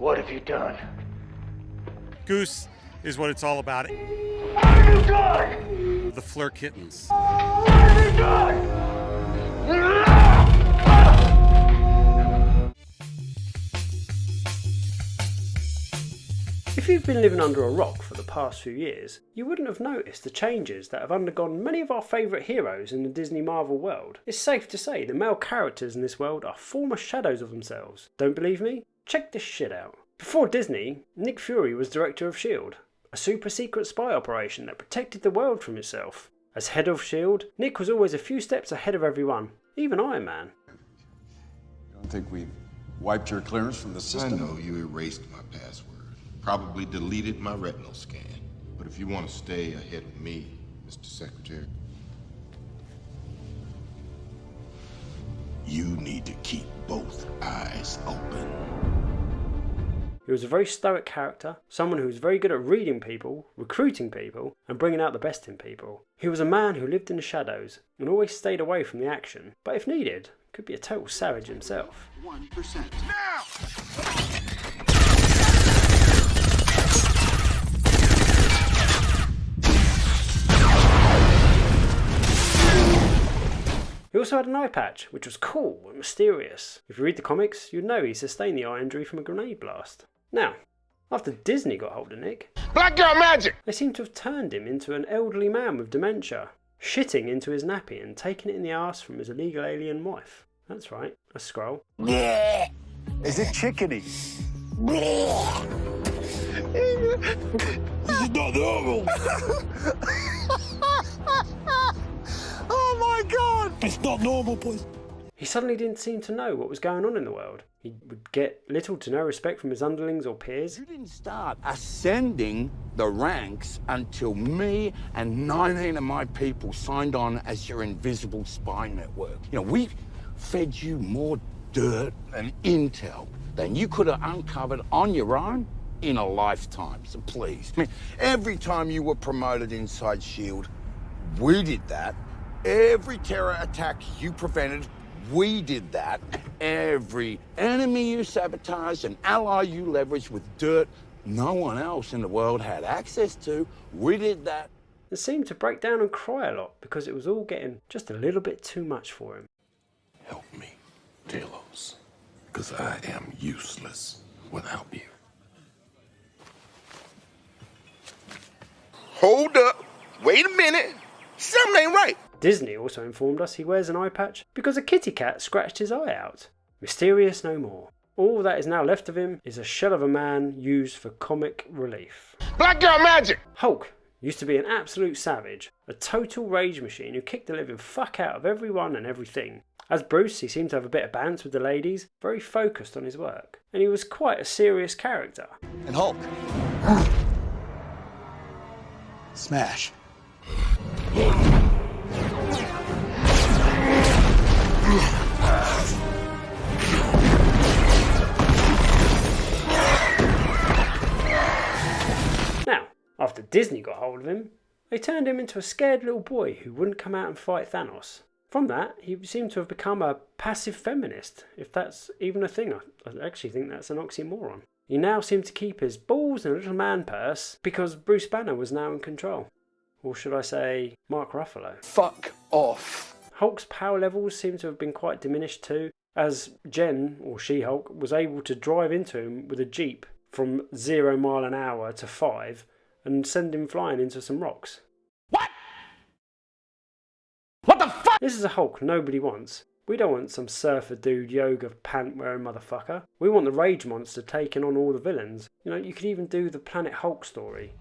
What have you done? Goose is what it's all about. What have you done? The Fleur kittens. What have you done? If you've been living under a rock for the past few years, you wouldn't have noticed the changes that have undergone many of our favourite heroes in the Disney Marvel world. It's safe to say the male characters in this world are former shadows of themselves. Don't believe me? Check this shit out. Before Disney, Nick Fury was director of S.H.I.E.L.D., a super secret spy operation that protected the world from itself. As head of S.H.I.E.L.D., Nick was always a few steps ahead of everyone, even Iron Man. You don't think we wiped your clearance from the system? I know you erased my password. Probably deleted my retinal scan. But if you want to stay ahead of me, Mr. Secretary, you need to keep both eyes open. He was a very stoic character, someone who was very good at reading people, recruiting people, and bringing out the best in people. He was a man who lived in the shadows and always stayed away from the action, but if needed, could be a total savage himself. 1%. Now! He also had an eye patch, which was cool and mysterious. If you read the comics, you'd know he sustained the eye injury from a grenade blast. Now, after Disney got hold of Nick, Black girl magic! they seem to have turned him into an elderly man with dementia, shitting into his nappy and taking it in the arse from his illegal alien wife. That's right, a Skrull. Is it chickeny? This is not normal! Oh my god! It's not normal, boys. He suddenly didn't seem to know what was going on in the world. He would get little to no respect from his underlings or peers. You didn't start ascending the ranks until me and 19 of my people signed on as your invisible spy network. You know, we fed you more dirt and intel than you could have uncovered on your own in a lifetime. So please, I mean, every time you were promoted inside S.H.I.E.L.D., we did that. Every terror attack you prevented, we did that. Every enemy you sabotaged, an ally you leveraged with dirt no one else in the world had access to, we did that. And seemed to break down and cry a lot because it was all getting just a little bit too much for him. Help me, Talos, because I am useless without you. Hold up. Wait a minute. Something ain't right. Disney also informed us he wears an eye patch because a kitty cat scratched his eye out. Mysterious no more. All that is now left of him is a shell of a man used for comic relief. Black girl magic! Hulk used to be an absolute savage, a total rage machine who kicked the living fuck out of everyone and everything. As Bruce, he seemed to have a bit of banter with the ladies, very focused on his work, and he was quite a serious character. And Hulk. Smash. Now, after Disney got hold of him, they turned him into a scared little boy who wouldn't come out and fight Thanos. From that, he seemed to have become a passive feminist, if that's even a thing. I actually think that's an oxymoron. He now seemed to keep his balls in a little man purse because Bruce Banner was now in control. Or should I say, Mark Ruffalo. Fuck off. Hulk's power levels seem to have been quite diminished too, as Jen, or She-Hulk, was able to drive into him with a jeep from 0 mile an hour to 5 and send him flying into some rocks. What? What the fuck? This is a Hulk nobody wants. We don't want some surfer dude yoga pant wearing motherfucker. We want the rage monster taking on all the villains. You know, you could even do the Planet Hulk story.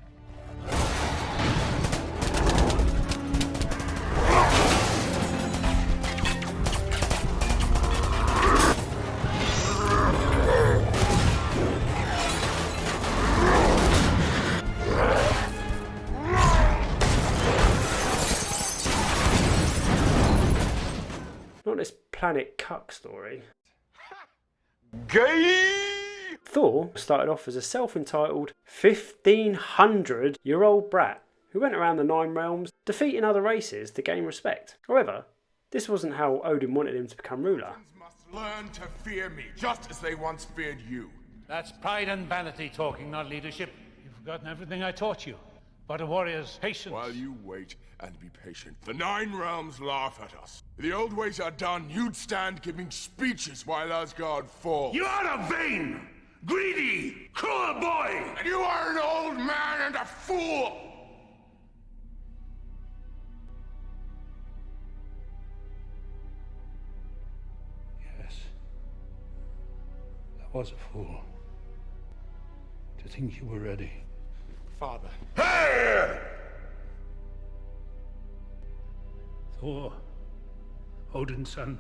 Not this Planet Cuck story. Gay! Thor started off as a self-entitled 1500-year-old brat who went around the Nine Realms defeating other races to gain respect. However, this wasn't how Odin wanted him to become ruler. Must learn to fear me, just as they once feared you. That's pride and vanity talking, not leadership. You've forgotten everything I taught you. But a warrior's patience. While you wait and be patient, the 9 realms laugh at us. If the old ways are done, you'd stand giving speeches while Asgard falls. You are a vain, greedy, cruel boy! And you are an old man and a fool! Yes. I was a fool. To think you were ready. Father. Hey! Thor, Odin's son.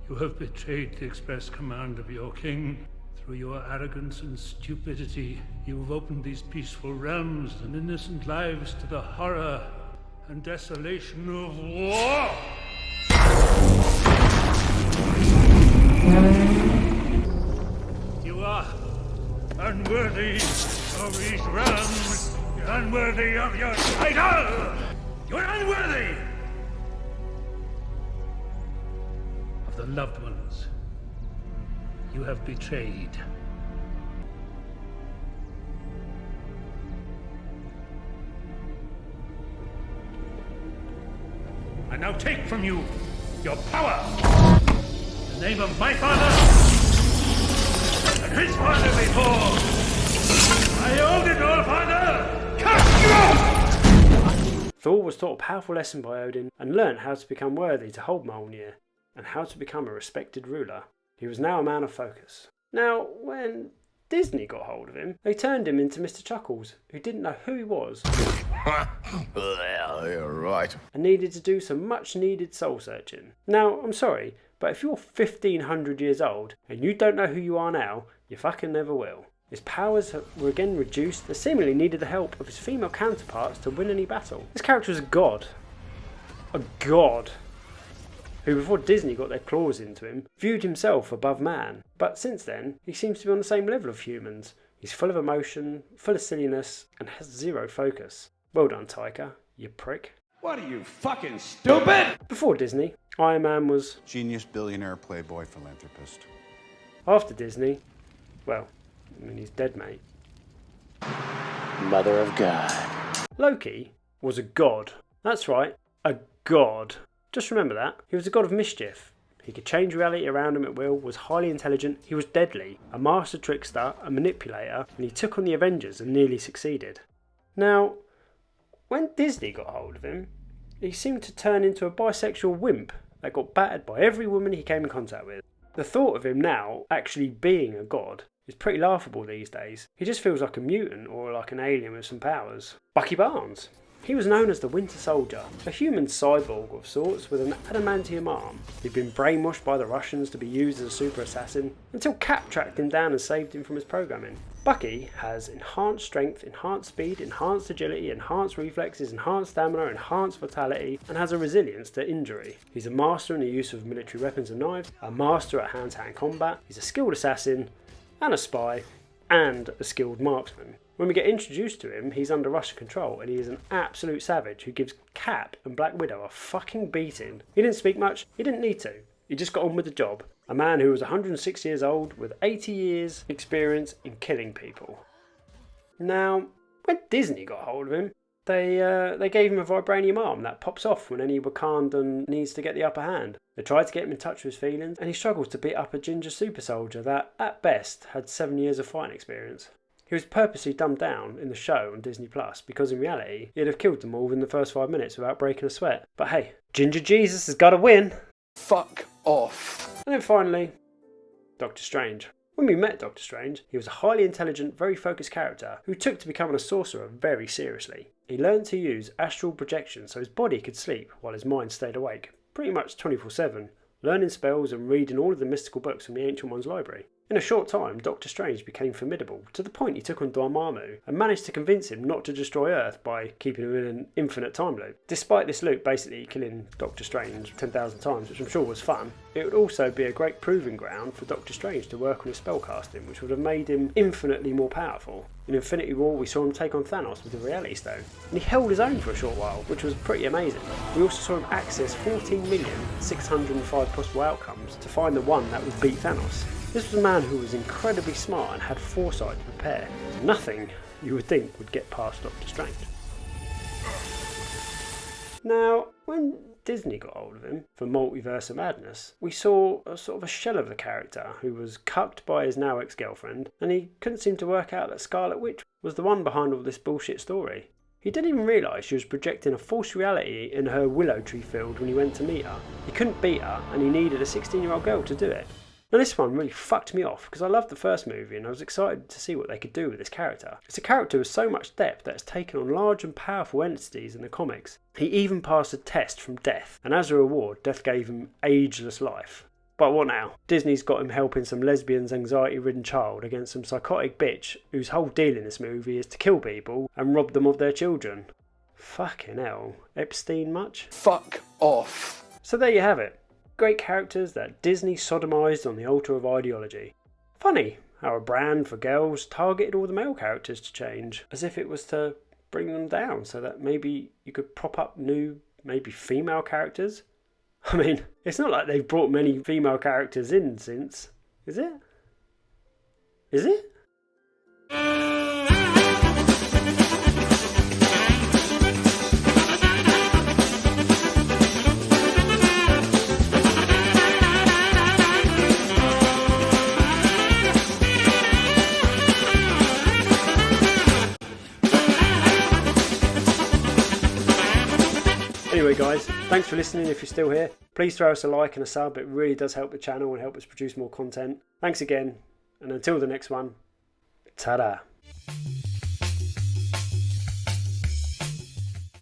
You have betrayed the express command of your king. Through your arrogance and stupidity, you have opened these peaceful realms and innocent lives to the horror and desolation of war! You are unworthy of these realms. You're unworthy of your title. You're unworthy of the loved ones you have betrayed. I now take from you your power. In the name of my father and his father before. I hold it all, father! Cut you off! Thor was taught a powerful lesson by Odin and learnt how to become worthy to hold Mjolnir and how to become a respected ruler. He was now a man of focus. Now, when Disney got hold of him, they turned him into Mr. Chuckles, who didn't know who he was Well, you're right. and needed to do some much needed soul searching. Now, I'm sorry, but if you're 1500 years old and you don't know who you are now, you fucking never will. His powers were again reduced and seemingly needed the help of his female counterparts to win any battle. This character was a god. A god. Who, before Disney got their claws into him, viewed himself above man. But since then, he seems to be on the same level of humans. He's full of emotion, full of silliness, and has zero focus. Well done, Taika, you prick. What are you, fucking stupid? Before Disney, Iron Man was... Genius, billionaire, playboy, philanthropist. After Disney, well, I mean, he's dead, mate. Mother of God. Loki was a god. That's right, a god. Just remember that. He was a god of mischief. He could change reality around him at will, was highly intelligent, he was deadly, a master trickster, a manipulator, and he took on the Avengers and nearly succeeded. Now, when Disney got hold of him, he seemed to turn into a bisexual wimp that got battered by every woman he came in contact with. The thought of him now actually being a god is pretty laughable these days. He just feels like a mutant or like an alien with some powers. Bucky Barnes. He was known as the Winter Soldier, a human cyborg of sorts with an adamantium arm. He'd been brainwashed by the Russians to be used as a super assassin until Cap tracked him down and saved him from his programming. Bucky has enhanced strength, enhanced speed, enhanced agility, enhanced reflexes, enhanced stamina, enhanced vitality, and has a resilience to injury. He's a master in the use of military weapons and knives, a master at hand-to-hand combat, he's a skilled assassin, and a spy, and a skilled marksman. When we get introduced to him, he's under Russian control and he is an absolute savage who gives Cap and Black Widow a fucking beating. He didn't speak much, he didn't need to. He just got on with the job. A man who was 106 years old with 80 years experience in killing people. Now, when Disney got hold of him, they gave him a vibranium arm that pops off when any Wakandan needs to get the upper hand. They tried to get him in touch with his feelings and he struggled to beat up a ginger super soldier that, at best, had 7 years of fighting experience. He was purposely dumbed down in the show on Disney Plus because in reality he'd have killed them all within the first 5 minutes without breaking a sweat. But hey, Ginger Jesus has got to win! Fuck off. And then finally, Doctor Strange. When we met Doctor Strange, he was a highly intelligent, very focused character who took to becoming a sorcerer very seriously. He learned to use astral projection so his body could sleep while his mind stayed awake, pretty much 24/7, learning spells and reading all of the mystical books from the Ancient One's library. In a short time, Doctor Strange became formidable, to the point he took on Dormammu and managed to convince him not to destroy Earth by keeping him in an infinite time loop. Despite this loop basically killing Doctor Strange 10,000 times, which I'm sure was fun, it would also be a great proving ground for Doctor Strange to work on his spellcasting, which would have made him infinitely more powerful. In Infinity War, we saw him take on Thanos with the Reality Stone, and he held his own for a short while, which was pretty amazing. We also saw him access 14,605,000 possible outcomes to find the one that would beat Thanos. This was a man who was incredibly smart and had foresight to prepare. Nothing you would think would get past Doctor Strange. Now, when Disney got hold of him for Multiverse of Madness, we saw a sort of a shell of the character who was cucked by his now ex-girlfriend, and he couldn't seem to work out that Scarlet Witch was the one behind all this bullshit story. He didn't even realise she was projecting a false reality in her willow tree field when he went to meet her. He couldn't beat her, and he needed a 16-year-old girl to do it. Now this one really fucked me off because I loved the first movie and I was excited to see what they could do with this character. It's a character with so much depth that has taken on large and powerful entities in the comics. He even passed a test from Death, and as a reward, Death gave him ageless life. But what now? Disney's got him helping some lesbian's anxiety-ridden child against some psychotic bitch whose whole deal in this movie is to kill people and rob them of their children. Fucking hell. Epstein much? Fuck off. So there you have it. Great characters that Disney sodomised on the altar of ideology. Funny how a brand for girls targeted all the male characters to change, as if it was to bring them down so that maybe you could prop up new, maybe female characters. I mean, it's not like they've brought many female characters in since, is it? Is it? Anyway guys, thanks for listening. If you're still here, please throw us a like and a sub. It really does help the channel and help us produce more content. Thanks again, and until the next one, ta-da.